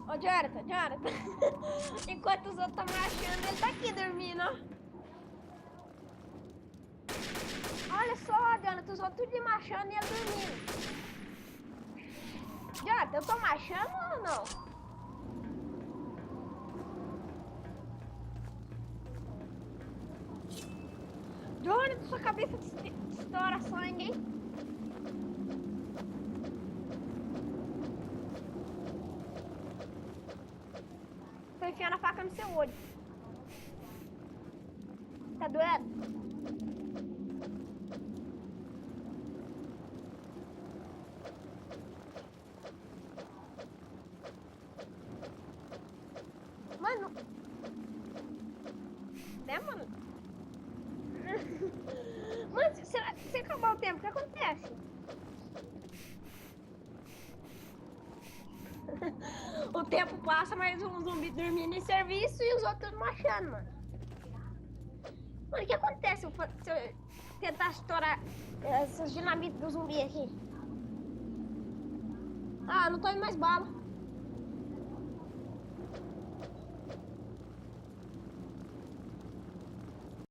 Ô, Jonathan. Enquanto os outros estão marchando, ele tá aqui dormindo, ó. Olha só, Jonathan, os outros tudo marchando e ele dormindo. Jonathan, eu tô marchando ou não? Jonathan, sua cabeça estoura sangue, hein? Tô enfiando a faca no seu olho. Tá doendo? Mano. Né, mano? Mano, se acabar o tempo, o que acontece? O tempo passa, mas um zumbi dormindo em serviço e os outros marchando, mano. Mano, o que acontece se eu tentar estourar essas dinamites do zumbi aqui? Ah, não tô indo mais bala.